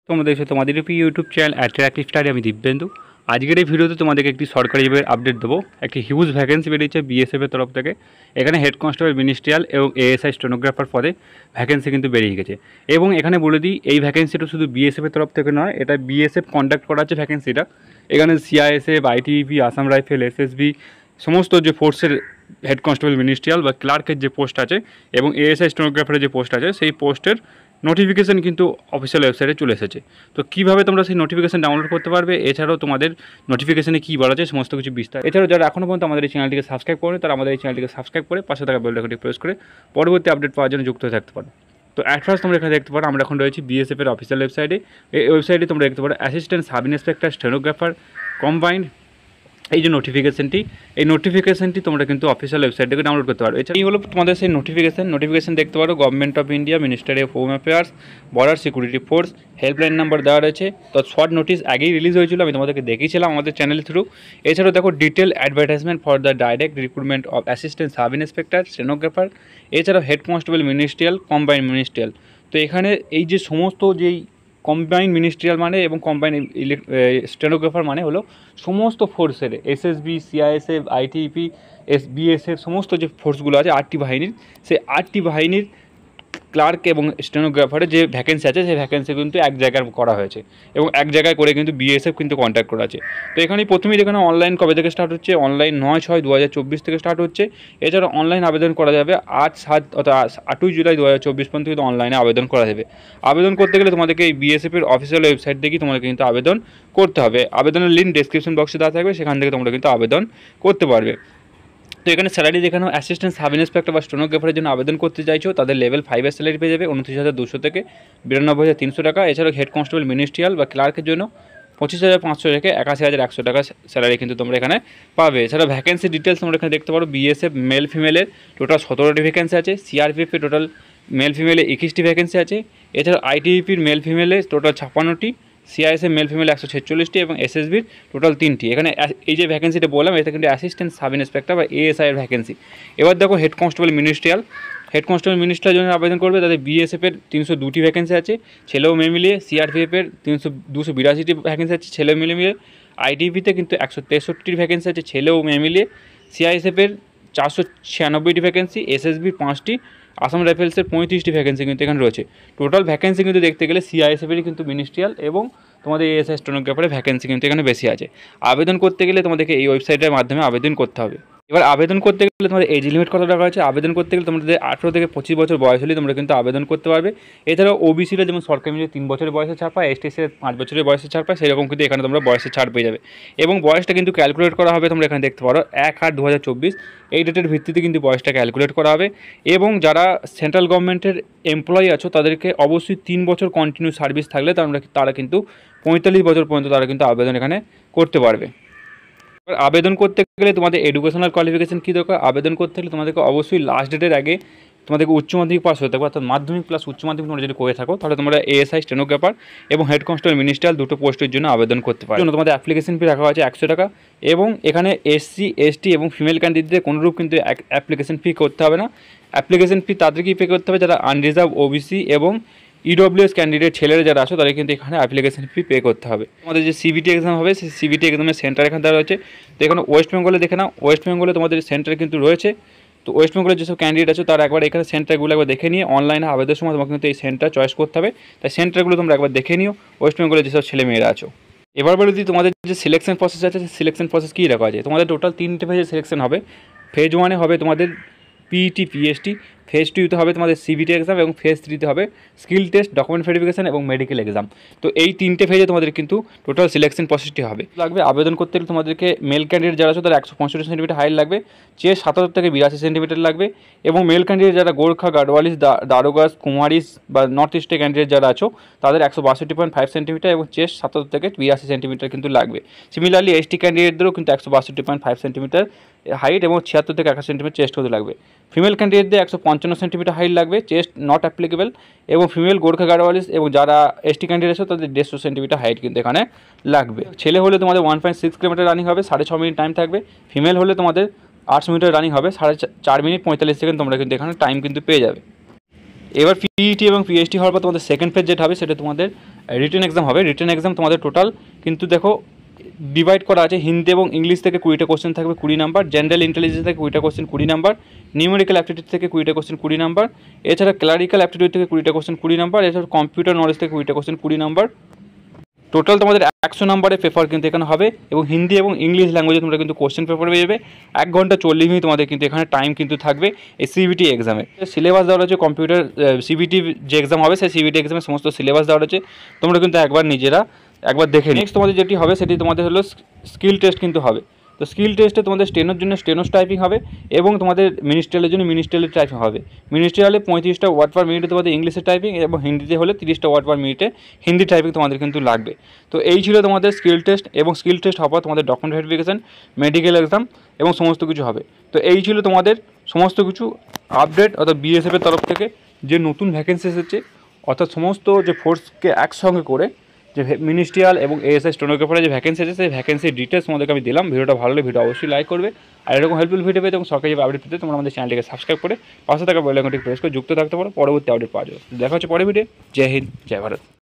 তোমরা দেখছো তোমাদের ইউটিউব চ্যানেল অ্যাট্রাক্টিভ স্টাডি। আমি দিব্যেন্দু। আজকের এই ভিডিওতে তোমাদেরকে একটি সরকারি জবের আপডেট দেবো। একটি হিউজ ভ্যাকেন্সি বেরিয়েছে বিএসএফের তরফ থেকে। এখানে হেড কনস্টেবল মিনিস্ট্রিয়াল এবং এএসআই স্টেনোগ্রাফার পদে ভ্যাকেন্সি কিন্তু বেরিয়ে গেছে। এবং এখানে বলে দিই, এই ভ্যাকেন্সিটা শুধু বিএসএফের তরফ থেকে নয়, এটা বিএসএফ কন্ডাক্ট করা হচ্ছে ভ্যাকেন্সিটা। এখানে CISF, ITBP, Assam rifle, SSB সমস্ত যে ফোর্সের হেড কনস্টেবল মিনিস্ট্রিয়াল বা ক্লার্কের যে পোস্ট আছে এবং এএসআই স্টেনোগ্রাফারের যে পোস্ট আছে, সেই পোস্টের নোটিফিকেশান কিন্তু অফিসিয়াল ওয়েবসাইটে চলে এসেছে। তো কীভাবে তোমরা সেই নোটিফিকেশান ডাউনলোড করতে পারবে, এছাড়াও তোমাদের নোটিফিকেশানে কী বলা যায় সমস্ত কিছু বিস্তার। এছাড়াও যারা এখনও পর্যন্ত আমাদের এই চ্যানেলটিকে সাবস্ক্রাইব করে, তারা আমাদের এই চ্যানেলটিকে সাবস্ক্রাইব করে পাশে থাকা বেল আইকনটি প্রেস করে পরবর্তী আপডেট পাওয়ার জন্য যুক্ত হয়ে থাকতে পারো। তো অ্যাট ফার্স্ট তোমরা এখানে দেখতে পারো, আমরা এখন রয়েছি বিএসএফের অফিসিয়াল ওয়েবসাইটে। এই ওয়েবসাইটে তোমরা দেখতে পারো assistant sub inspector stenographer combined, এই যে নোটিফিকেশানটি তোমরা কিন্তু অফিসিয়াল ওয়েবসাইট থেকে ডাউনলোড করতে পারো। এছাড়া এই হলো তোমাদের সেই নোটিফিকেশান দেখতে পারো। Government of India, ministry of home affairs, border security force, helpline number দেওয়া রয়েছে। তো শর্ট নোটিস আগেই রিলিজ হয়েছিল, আমি তোমাদেরকে দেখিয়েছিলাম আমাদের চ্যানেলের থ্রু। এছাড়াও দেখো detail advertisement for the direct recruitment of assistant sub inspector stenographer, এছাড়াও head constable ministerial, combined ministerial. তো এখানে এই যে সমস্ত যেই কম্বাইন্ড মিনিস্ট্রিয়াল মানে এবং কম্বাইন্ড স্টেনোগ্রাফার মানে হলো সমস্ত ফোর্সের এসএসবি, সিআইএসএফ, আইটিপি, বিএসএফ সমস্ত যে ফোর্সগুলো আছে 8টি বাহিনীর, সেই 8টি বাহিনীর ক্লার্ক এবং স্টেনোগ্রাফারের যে ভ্যাকেন্সি আছে, সেই ভ্যাকেন্সি কিন্তু এক জায়গায় করা হয়েছে এবং এক জায়গায় করে কিন্তু বিএসএফ কিন্তু কন্ট্যাক্ট করা আছে। তো এখানে প্রথমেই এখানে অনলাইন কবে থেকে স্টার্ট হচ্ছে, অনলাইন 9/6/2024 থেকে স্টার্ট হচ্ছে। এছাড়া অনলাইন আবেদন করা যাবে 8/7 অর্থাৎ 8ই জুলাই 2024 পর্যন্ত কিন্তু অনলাইনে আবেদন করা যাবে। আবেদন করতে গেলে তোমাদেরকে এই বিএসএফের অফিসিয়াল ওয়েবসাইট থেকে তোমাদেরকে কিন্তু আবেদন করতে হবে। আবেদনের লিঙ্ক ডেসক্রিপশন বক্সে দেওয়া থাকবে, সেখান থেকে তোমরা কিন্তু আবেদন করতে পারবে। তো এখানে স্যালারি দেখানো, অ্যাসিস্ট্যান্ট সাব ইন্সপেক্টর বা স্টেনোগ্রাফারের জন্য আবেদন করতে চাইছো, তাদের লেভেল 5-এর স্যালারি পেয়ে যাবে 29,200 থেকে 92,300 টাকা। এছাড়াও হেড কনস্টেবল মিনিস্ট্রিয়াল বা ক্লার্কের জন্য 25,500 থেকে 81,100 টাকা স্যালারি কিন্তু তোমরা এখানে পাবে। এছাড়া ভ্যাকেন্সি ডিটেলস তোমরা এখানে দেখতে পারো। বিএসএফ মেল ফিমেলের টোটাল 17টি ভ্যাকেন্সি আছে। সিআরপিএফের টোটাল মেল ফিমেলে 21টি ভ্যাকেন্সি আছে। এছাড়া আইটিবিপির মেল ফিমেলে টোটাল 56টি, সিআইএসএফ মেল ফিমেল 146টি এবং এসএসবির টোটাল 3টি। এখানে এই যে ভ্যাকেন্সিটা বললাম, এটা কিন্তু অ্যাসিস্ট্যান্ট সাব ইন্সপেক্টর বা এএসআই এর ভ্যাকেন্সি। এবার দেখো হেড কনস্টেবল মিনিস্ট্রিয়াল জন্য আবেদন করবে, তাদের বিএসএফের 302টি ভ্যাকেন্সি আছে ছেলে ও মেয়ে মিলিয়ে। সিআরপিএফের 282টি ভ্যাকেন্সি আছে ছেলে ও মেয়ে মিলিয়ে। আইটিবিতে কিন্তু 163টির ভ্যাকেন্সি আছে ছেলে ও মেয়ে মিলিয়ে। সিআইএসএফের 496টি ভ্যাকেন্সি, এসএসবির 5টি, আসাম রাইফেলসের 35টি ভ্যাকেন্সি কিন্তু এখানে রয়েছে। টোটাল ভ্যাকেন্সি কিন্তু দেখতে গেলে সিআইএসএফেরই কিন্তু মিনিস্ট্রিয়াল এবং তোমাদের এএসআই স্টেনোগ্রাফারের ভ্যাকেন্সি কিন্তু এখানে বেশি আছে। আবেদন করতে গেলে তোমাদেরকে এই ওয়েবসাইটের মাধ্যমে আবেদন করতে হবে। এবার আবেদন করতে গেলে তোমাদের এজ লিমিট কত টাকা আছে, আবেদন করতে গেলে তোমাদের 18 থেকে 25 বছর বয়স হলে তোমরা কিন্তু আবেদন করতে পারবে। এছাড়াও ওবিসিরা যেমন সরকারি মিলে 3 বছরের বয়সে ছাড় পায়, এসটিসির 5 বছরের বয়সে ছাড় পায়, সেরকম কিন্তু এখানে তোমরা বয়সে ছাড় পেয়ে যাবে। এবং বয়সটা কিন্তু ক্যালকুলেট করা হবে, তোমরা এখানে দেখতে পারো 1/8/2024 এই ডেটের ভিত্তিতে কিন্তু বয়সটা ক্যালকুলেট করা হবে। এবং যারা সেন্ট্রাল গভর্নমেন্টের এমপ্লয়ি আছো, তাদেরকে অবশ্যই 3 বছর কন্টিনিউ সার্ভিস থাকলে তারা কিন্তু 45 বছর পর্যন্ত তারা কিন্তু আবেদন এখানে করতে পারবে। আবেদন করতে গেলে তোমাদের এডুকেশনাল কোয়ালিফিকেশন কী দরকার, আবেদন করতে গেলে তোমাদেরকে অবশ্যই লাস্ট ডেটের আগে তোমাদেরকে উচ্চ মাধ্যমিক পাস হতে হবে, অর্থাৎ মাধ্যমিক প্লাস উচ্চ মাধ্যমিক তোমরা যদি করে থাকো, তাহলে তোমরা এএসআই স্টেনোগ্রাফার এবং হেড কনস্টেবল মিনিস্ট্রিয়াল দুটো পোস্টের জন্য আবেদন করতে পারো। তোমাদের অ্যাপ্লিকেশন ফি রাখা আছে 100 টাকা। এবং এখানে এসসি, এসটি এবং ফিমেল ক্যান্ডিডেটদের কোনোরূপ কিন্তু অ্যাপ্লিকেশন ফি করতে হবে না। অ্যাপ্লিকেশন ফি তাদেরকেই পে করতে হবে যারা আনরিজার্ভ, ওবিসি এবং ইডব্লিউএস ক্যান্ডিডেট ছেলেরা যারা আসো, তাদের কিন্তু এখানে অ্যাপ্লিকেশন ফি পে করতে হবে। তোমাদের যে সিবিটি এক্সাম হবে, সেই সিবিটি এক্সামের সেন্টার এখানে দেওয়া রয়েছে। তো এখানে ওয়েস্ট বেঙ্গলে দেখে নাও, ওয়েস্ট বেঙ্গলে তোমাদের সেন্টার কিন্তু রয়েছে। তো ওয়েস্ট বেঙ্গলের যেসব ক্যান্ডিডেট আছে তারা একবার এখানে সেন্টারগুলো একবার দেখে নিয়ে অনলাইনে আবেদনের সময় তোমাকে কিন্তু এই সেন্টার চয়েস করতে হবে। তাই সেন্টারগুলো তোমরা একবার দেখে নিও ওয়েস্ট বেঙ্গলের যেসব ছেলে মেয়েরা আছো। এবার বলে দিই তোমাদের যে সিলেকশন প্রসেস আছে, সেই সিলেকশন প্রসেস কী রাখা আছে। তোমাদের টোটাল 3টে ফেজে সিলেকশন হবে। ফেজ 1-এ হবে তোমাদের পিইটি, পিএসটি। ফেজ 2-তে হবে তোমাদের সিবিটি এক্সাম এবং ফেজ 3-তে হবে স্কিল টেস্ট, ডকুমেন্ট ভেরিফিকেশন এবং মেডিকেল এক্সাম। তো এই 3টে ফেজে তোমাদের কিন্তু টোটাল সিলেকশন প্রসেসটি হবে। লাগবে আবেদন করতে গেলে তোমাদেরকে মেল ক্যান্ডিডেট যারা আছে তারা 165 সেন্টিমিটার হাইট লাগবে, চেস্ট 77 থেকে 82 সেন্টিমিটার লাগবে। এবং মেল ক্যান্ডিডেট যারা গোর্খা, গাডওয়ালিস, দারোগাস, কুমারিস বা নর্থ ইস্টের ক্যান্ডিডেট যারা আছো, তাদের 162.5 সেন্টিমিটার এবং চেস্ট 77 থেকে 82 সেন্টিমিটার কিন্তু লাগবে। সিমিলারলি এসটি ক্যান্ডিডেটদেরও কিন্তু 162.5 সেন্টিমিটার হাইট এবং 76 থেকে 81 সেন্টিমিটার চেস্ট হতে লাগবে। ফিমেল ক্যান্ডিডেটদের 155 সেন্টিমিটার হাইট লাগবে, চেস্ট নট অ্যাপ্লিকেবল। এবং ফিমেল গোর্খা, গাড়ওয়ালিস এবং যারা এসটি ক্যান্ডিডেট আছে তাদের 150 সেন্টিমিটার হাইট কিন্তু এখানে লাগবে। ছেলে হলে তোমাদের 1.6 কিলোমিটার রানিং হবে, 6.5 মিনিট টাইম থাকবে। ফিমেল হলে তোমাদের 800 মিটার রানিং হবে, 4.5 মিনিট 45 সেকেন্ড তোমরা কিন্তু এখানে টাইম কিন্তু পেয়ে যাবে। এবার পিইটি এবং পিএইচডি হওয়ার পর তোমাদের সেকেন্ড ফেজ যেটা হবে সেটা তোমাদের রিটেন এক্সাম হবে। রিটেন এক্সাম তোমাদের টোটাল কিন্তু দেখো ডিভাইড করা আছে, হিন্দি এবং ইংলিশ থেকে 20টা কোশ্চেন থাকবে 20 নাম্বার, জেনারেল ইন্টেলিজেন্স থেকে 20টা কোশ্চেন 20 নাম্বার, নিউমেরিক্যাল অ্যাপটিটিউড থেকে 20টা কোশ্চেন 20 নাম্বার, এছাড়া ক্লারিক্যাল অ্যাপটিটিউড থেকে 20টা কোশ্চেন 20 নাম্বার, এছাড়া কম্পিউটার নলেজ থেকে 20টা কোশ্চেন 20 নাম্বার। টোটাল তোমাদের 100 নাম্বারের পেপার কিন্তু এখানে হবে এবং হিন্দি এবং ইংলিশ ল্যাঙ্গুয়েজে তোমরা কিন্তু কোশ্চেন পেপার পেয়ে যাবে। 1 ঘন্টা 40 মিনিট তোমাদের কিন্তু এখানে টাইম কিন্তু থাকবে এই সিবিটি এক্সামে। সিলেবাস দেওয়া রয়েছে কম্পিউটার সিবিটি যে এক্সাম হবে সেই সিবিটি এক্সামের সমস্ত সিলেবাস দেওয়া রয়েছে, তোমরা কিন্তু একবার দেখে। নেক্সট তোমাদের যেটি হবে সেটি তোমাদের হলো স্কিল টেস্ট কিন্তু হবে। তো স্কিল টেস্টে তোমাদের স্টেনোর জন্য স্টেনোস টাইপিং হবে এবং তোমাদের মিনিস্ট্রিয়ালের জন্য মিনিস্ট্রিয়ালের টাইপিং হবে। মিনিস্ট্রিয়ালে 35টা ওয়ার্ড পার মিনিটে তোমাদের ইংলিশে টাইপিং এবং হিন্দিতে হলে 30টা ওয়ার্ড পার মিনিটে হিন্দি টাইপিং তোমাদের কিন্তু লাগবে। তো এই ছিল তোমাদের স্কিল টেস্ট, এবং স্কিল টেস্ট হওয়ার পর তোমাদের ডকুমেন্ট ভেরিফিকেশান, মেডিকেল এক্সাম এবং সমস্ত কিছু হবে। তো এই ছিল তোমাদের সমস্ত কিছু আপডেট, অর্থাৎ বিএসএফের তরফ থেকে যে নতুন ভ্যাকেন্সি এসেছে, অর্থাৎ সমস্ত যে ফোর্সকে একসঙ্গে করে যে মিনিস্ট্রিয়াল এবং এএসআই স্টেনোগ্রাফারের যে ভ্যাকেন্সি আছে সেই ভ্যাকেন্সির ডিটেলস তোমাদেরকে আমি দিলাম। ভিডিওটা ভালো লাগলে ভিডিও অবশ্যই লাইক করবে, আর এরকম হেল্পফুল ভিডিও পেতে এবং সরকারি আপডেট পেতে তোমরা আমাদের চ্যানেলটিকে সাবস্ক্রাইব করে পাশে থাকা বেল আইকনটি প্রেস করে যুক্ত থাকতে পারো, পরবর্তী আপডেট পাওয়া যাবে। দেখা হচ্ছে পরের ভিডিও। জয় হিন্দ, জয় ভারত।